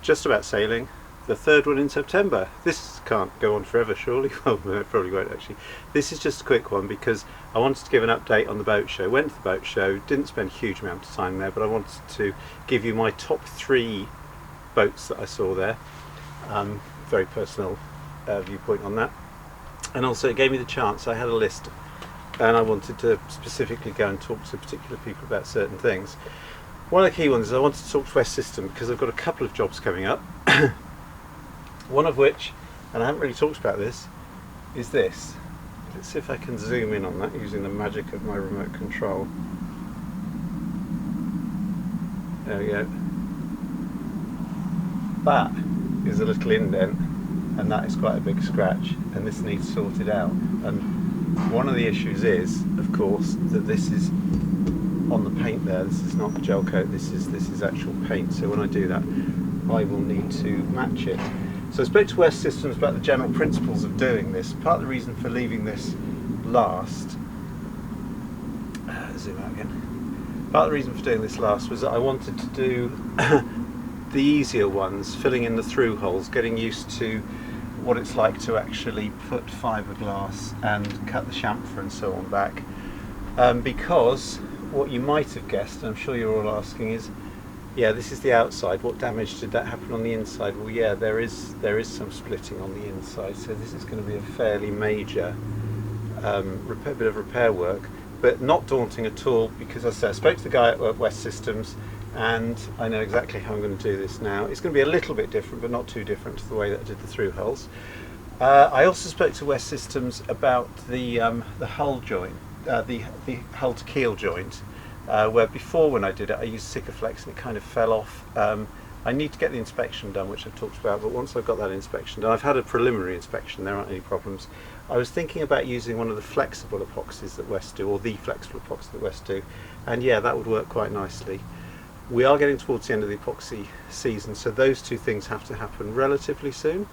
just about sailing. The third one in September. This can't go on forever, surely. Well, it probably won't actually. This is just a quick one because I wanted to give an update on the boat show. Went to the boat show, didn't spend a huge amount of time there, but I wanted to give you my top 3 boats that I saw there. Very personal viewpoint on that. And also it gave me the chance, I had a list and I wanted to specifically go and talk to particular people about certain things. One of the key ones is I wanted to talk to West System because I've got a couple of jobs coming up. One of which, and I haven't really talked about this, is this. Let's see if I can zoom in on that using the magic of my remote control. There we go. That is a little indent, and that is quite a big scratch, and this needs sorted out. And one of the issues is, of course, that this is on the paint there. This is not gel coat. This is actual paint. So when I do that, I will need to match it. So I spoke to West Systems about the general principles of doing this. Part of the reason for leaving this last, zoom out again. Part of the reason for doing this last was that I wanted to do the easier ones, filling in the through holes, getting used to what it's like to actually put fiberglass and cut the chamfer and so on back. Because what you might have guessed, and I'm sure you're all asking, is yeah, this is the outside. What damage did that happen on the inside? Well, yeah, there is some splitting on the inside, so this is going to be a fairly major bit of repair work, but not daunting at all because, as I said, I spoke to the guy at West Systems, and I know exactly how I'm going to do this now. It's going to be a little bit different, but not too different to the way that I did the through holes. I also spoke to West Systems about the hull joint, the hull to keel joint. Where before when I did it I used Sikaflex and it kind of fell off. I need to get the inspection done, which I've talked about, but once I've got that inspection done, I've had a preliminary inspection, there aren't any problems. I was thinking about using one of the flexible epoxies that West do, or the flexible epoxy that West do, and yeah, that would work quite nicely. We are getting towards the end of the epoxy season, so those two things have to happen relatively soon.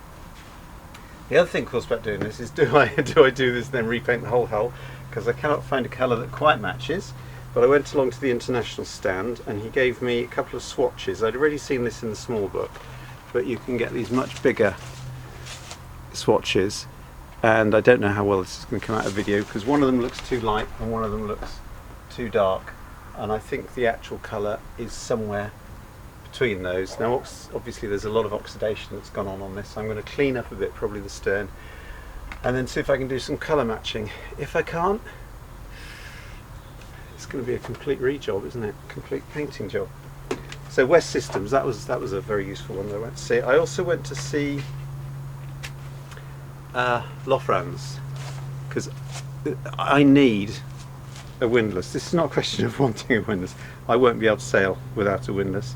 The other thing, of course, about doing this is do I do this and then repaint the whole hull, because I cannot find a colour that quite matches. But I went along to the international stand and he gave me a couple of swatches. I'd already seen this in the small book, but you can get these much bigger swatches, and I don't know how well this is going to come out of video because one of them looks too light and one of them looks too dark, and I think the actual colour is somewhere between those. Now obviously there's a lot of oxidation that's gone on this, so I'm going to clean up a bit, probably the stern, and then see if I can do some colour matching. If I can't, it's going to be a complete rejob, isn't it? Complete painting job. So West Systems, that was a very useful one that I went to see. I also went to see Lofrans because I need a windlass. This is not a question of wanting a windlass. I won't be able to sail without a windlass.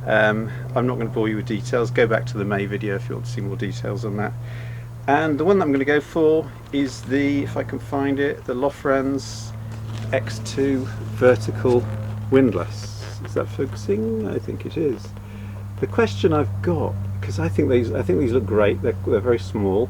I'm not going to bore you with details. Go back to the May video if you want to see more details on that. And the one that I'm going to go for is the, if I can find it, the Lofrans X2 vertical windlass. Is that focusing? I think it is. The question I've got, because I think these look great, they're very small,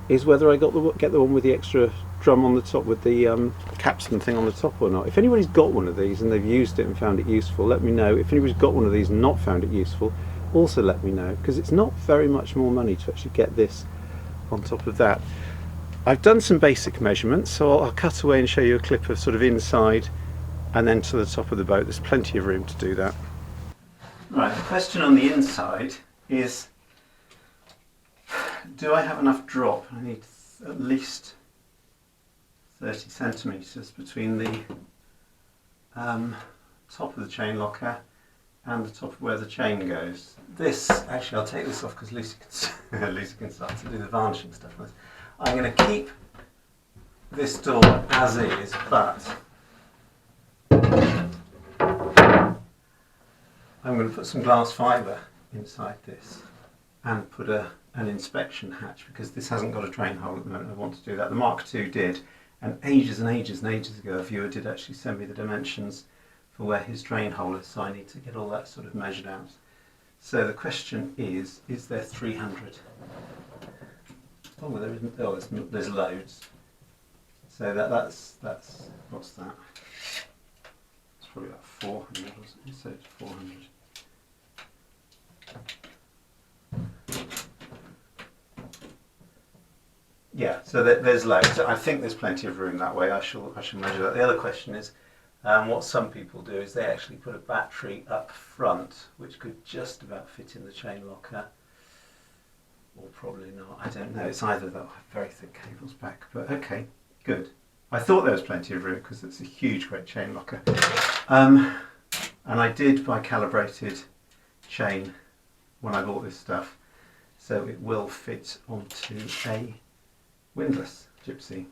is whether I get the one with the extra drum on the top with the capstan thing on the top or not. If anybody's got one of these and they've used it and found it useful, let me know. If anybody's got one of these and not found it useful, also let me know, because it's not very much more money to actually get this on top of that. I've done some basic measurements, so I'll cut away and show you a clip of sort of inside and then to the top of the boat. There's plenty of room to do that. Right, the question on the inside is, do I have enough drop? I need at least 30 centimetres between the top of the chain locker and the top of where the chain goes. This, actually I'll take this off because Lucy can start to do the varnishing stuff with this. I'm going to keep this door as is, but I'm going to put some glass fibre inside this and put an inspection hatch, because this hasn't got a drain hole at the moment. I want to do that. The Mark II did, and ages and ages and ages ago a viewer did actually send me the dimensions for where his drain hole is, so I need to get all that sort of measured out. So the question is there 300? Oh, well, there isn't. Oh, there's loads. So that's what's that? It's probably about 400, wasn't it? So it's 400. Yeah, so there's loads. I think there's plenty of room that way. I shall measure that. The other question is, what some people do is they actually put a battery up front, which could just about fit in the chain locker, or probably not. I don't know. It's either that or very thick cables back. But okay, good. I thought there was plenty of room because it's a huge, great chain locker. And I did buy calibrated chain when I bought this stuff, so it will fit onto a windlass gypsy.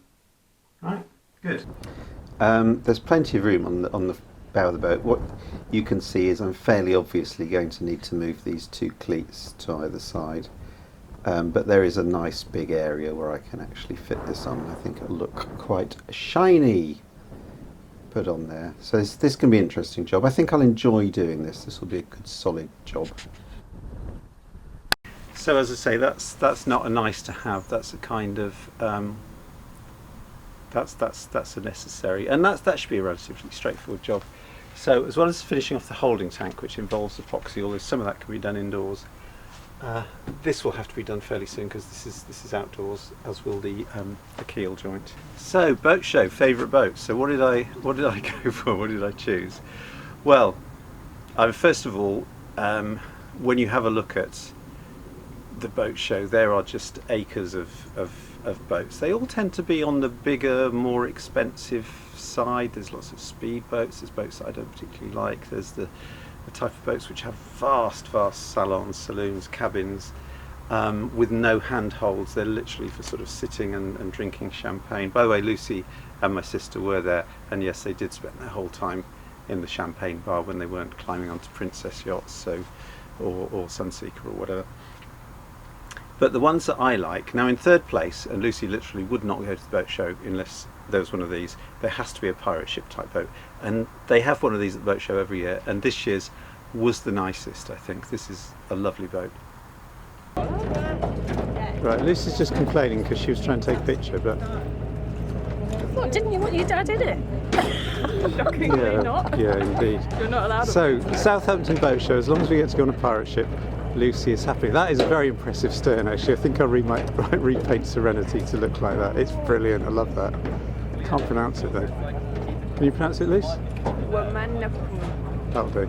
Right, good. There's plenty of room on the bow of the boat. What you can see is I'm fairly obviously going to need to move these two cleats to either side, but there is a nice big area where I can actually fit this on. I think it'll look quite shiny put on there. So this can be an interesting job. I think I'll enjoy doing this. This will be a good solid job. So as I say, that's not a nice to have. That's a kind of that's a necessary, and that should be a relatively straightforward job. So as well as finishing off the holding tank, which involves epoxy, although some of that can be done indoors, this will have to be done fairly soon because this is outdoors, as will the keel joint. So boat show, favourite boat. So what did I go for? What did I choose? Well, first of all, when you have a look at the boat show, there are just acres of boats. They all tend to be on the bigger, more expensive side. There's lots of speed boats. There's boats that I don't particularly like. There's the type of boats which have vast salons, saloons, cabins, with no handholds. They're literally for sort of sitting and drinking champagne. By the way, Lucy and my sister were there, and yes, they did spend their whole time in the champagne bar when they weren't climbing onto princess yachts, or Sunseeker or whatever. But the ones that I like, now in third place, and Lucy literally would not go to the boat show unless there was one of these, there has to be a pirate ship type boat. And they have one of these at the boat show every year, and this year's was the nicest, I think. This is a lovely boat. Right, Lucy's just complaining because she was trying to take a picture, but... What, didn't you want your dad in it? Shockingly not. Yeah, indeed. You're not allowed. So, Southampton Boat Show, as long as we get to go on a pirate ship, Lucy is happy. That is a very impressive stern, actually. I think I'll repaint Serenity to look like that. It's brilliant. I love that. Can't pronounce it though. Can you pronounce it, Luce? That'll do.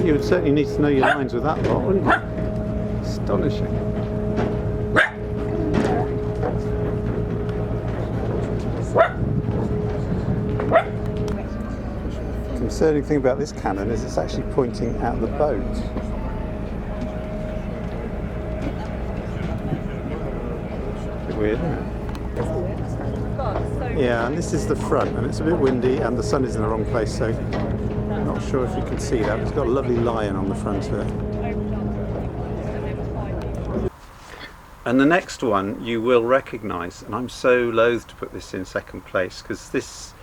You would certainly need to know your lines with that lot, wouldn't you? Astonishing. The concerning thing about this cannon is it's actually pointing at the boat. Bit weird, isn't it? Yeah, and this is the front, and it's a bit windy, and the sun is in the wrong place, so I'm not sure if you can see that. It's got a lovely lion on the front of it. And the next one you will recognise, and I'm so loath to put this in second place because this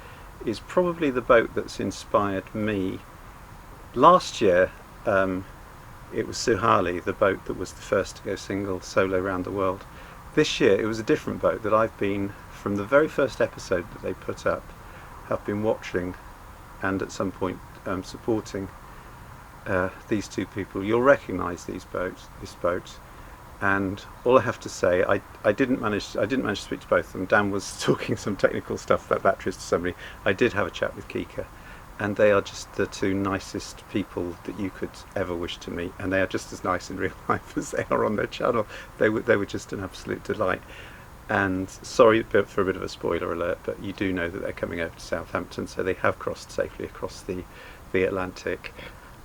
is probably the boat that's inspired me. Last year it was Harley, the boat that was the first to go single solo around the world. This year it was a different boat that I've been, from the very first episode that they put up, have been watching and at some point supporting these two people. You'll recognise this boat, and all I have to say, I didn't manage to speak to both of them. Dan was talking some technical stuff about batteries to somebody. I did have a chat with Kika, and they are just the two nicest people that you could ever wish to meet, and they are just as nice in real life as they are on their channel. They were just an absolute delight. And sorry for a bit of a spoiler alert, but you do know that they're coming over to Southampton, so they have crossed safely across the Atlantic.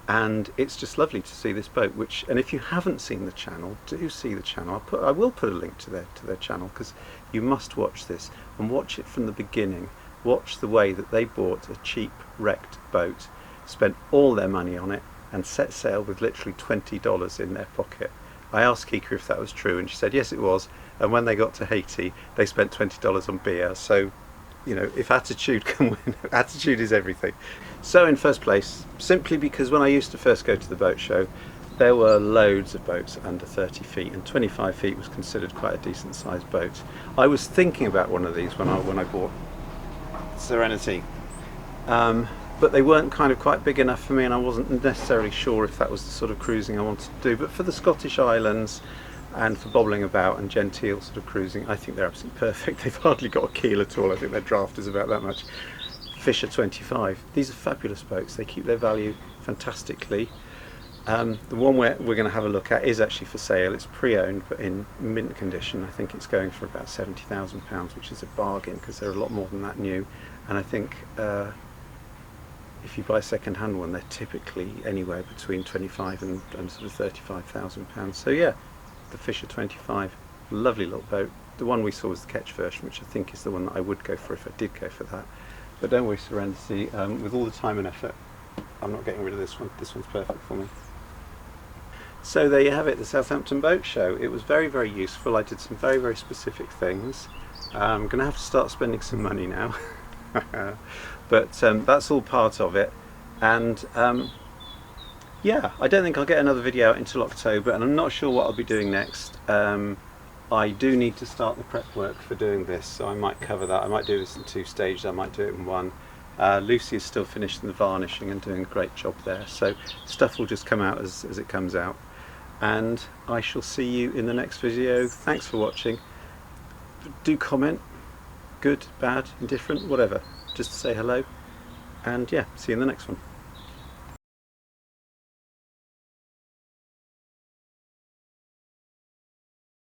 And it's just lovely to see this boat, and if you haven't seen the channel, do see the channel. I will put a link to their channel, because you must watch this and watch it from the beginning. Watch the way that they bought a cheap wrecked boat, spent all their money on it, and set sail with literally $20 in their pocket. I asked Kika if that was true, and she said yes it was, and when they got to Haiti they spent $20 on beer. So, you know, if attitude can win, attitude is everything. So in first place, simply because when I used to first go to the boat show, there were loads of boats under 30 feet, and 25 feet was considered quite a decent sized boat. I was thinking about one of these when I bought Serenity, but they weren't kind of quite big enough for me, and I wasn't necessarily sure if that was the sort of cruising I wanted to do. But for the Scottish Islands, and for bobbling about and genteel sort of cruising, I think they're absolutely perfect. They've hardly got a keel at all. I think their draft is about that much. Fish are 25. These are fabulous boats. They keep their value fantastically. The one we're going to have a look at is actually for sale. It's pre-owned but in mint condition. I think it's going for about £70,000, which is a bargain because they're a lot more than that new. And I think if you buy a second-hand one, they're typically anywhere between 25 and sort of £35,000. So yeah, the Fisher 25, lovely little boat. The one we saw was the Ketch version, which I think is the one that I would go for if I did go for that. But don't worry, Serenity, with all the time and effort, I'm not getting rid of this one. This one's perfect for me. So there you have it, the Southampton Boat Show. It was very, very useful. I did some very, very specific things. I'm going to have to start spending some money now. But that's all part of it. And yeah, I don't think I'll get another video out until October, and I'm not sure what I'll be doing next. I do need to start the prep work for doing this, so I might cover that. I might do this in 2 stages, I might do it in 1. Lucy is still finishing the varnishing and doing a great job there, so stuff will just come out as it comes out. And I shall see you in the next video. Thanks for watching. Do comment, good, bad, indifferent, whatever, just to say hello. And yeah, see you in the next one.